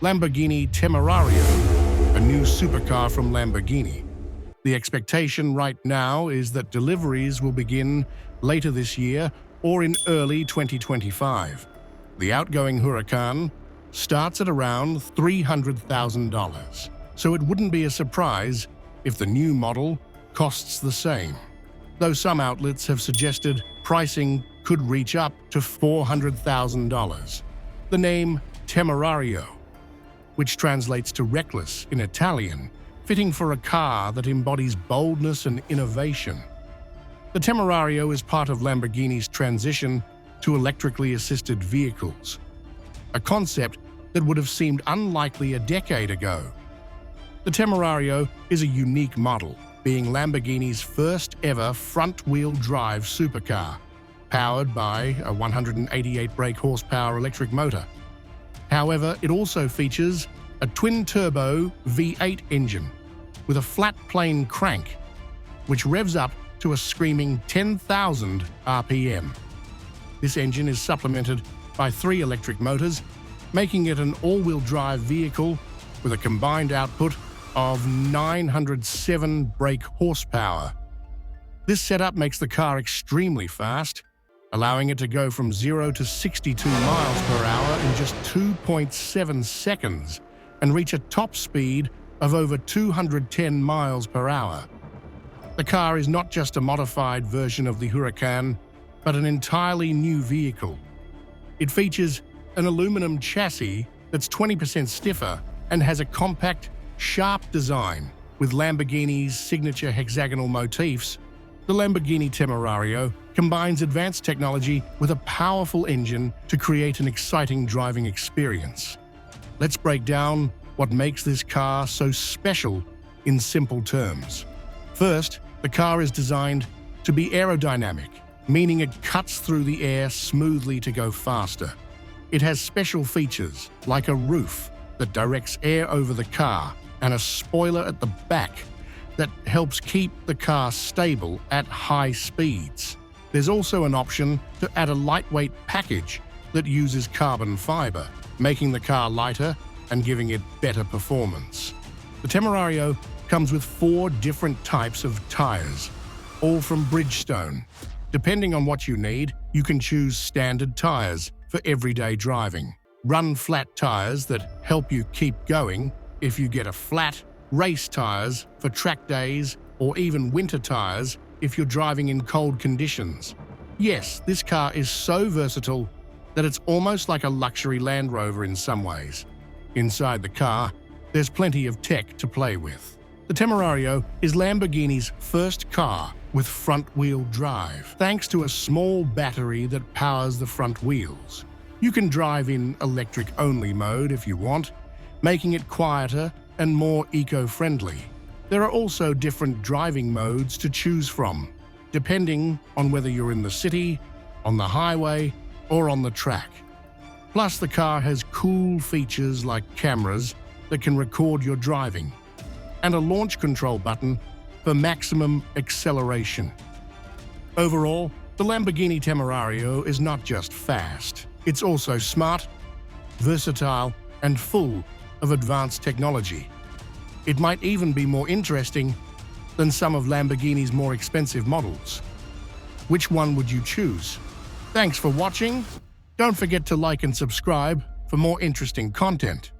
Lamborghini Temerario, a new supercar from Lamborghini. The expectation right now is that deliveries will begin later this year or in early 2025. The outgoing Huracán starts at around $300,000, so it wouldn't be a surprise if the new model costs the same, though some outlets have suggested pricing could reach up to $400,000. The name Temerario, which translates to reckless in Italian, fitting for a car that embodies boldness and innovation. The Temerario is part of Lamborghini's transition to electrically assisted vehicles, a concept that would have seemed unlikely a decade ago. The Temerario is a unique model, being Lamborghini's first ever front-wheel drive supercar, powered by a 188 brake horsepower electric motor. However, it also features a twin-turbo V8 engine with a flat-plane crank, which revs up to a screaming 10,000 RPM. This engine is supplemented by 3 electric motors, making it an all-wheel drive vehicle with a combined output of 907 brake horsepower. This setup makes the car extremely fast, allowing it to go from 0 to 62 miles per hour in just 2.7 seconds and reach a top speed of over 210 miles per hour. The car is not just a modified version of the Huracán, but an entirely new vehicle. It features an aluminum chassis that's 20% stiffer and has a compact, sharp design with Lamborghini's signature hexagonal motifs. The Lamborghini Temerario combines advanced technology with a powerful engine to create an exciting driving experience. Let's break down what makes this car so special in simple terms. First, the car is designed to be aerodynamic, meaning it cuts through the air smoothly to go faster. It has special features like a roof that directs air over the car and a spoiler at the back that helps keep the car stable at high speeds. There's also an option to add a lightweight package that uses carbon fiber, making the car lighter and giving it better performance. The Temerario comes with 4 different types of tires, all from Bridgestone. Depending on what you need, you can choose standard tires for everyday driving, run flat tires that help you keep going if you get a flat, race tires for track days, or even winter tires if you're driving in cold conditions. Yes, this car is so versatile that it's almost like a luxury Land Rover in some ways. Inside the car, there's plenty of tech to play with. The Temerario is Lamborghini's first car with front-wheel drive, thanks to a small battery that powers the front wheels. You can drive in electric-only mode if you want, making it quieter and more eco-friendly. There are also different driving modes to choose from, depending on whether you're in the city, on the highway, or on the track. Plus, the car has cool features like cameras that can record your driving, and a launch control button for maximum acceleration. Overall, the Lamborghini Temerario is not just fast, it's also smart, versatile, and full of advanced technology. It might even be more interesting than some of Lamborghini's more expensive models. Which one would you choose? Thanks for watching. Don't forget to like and subscribe for more interesting content.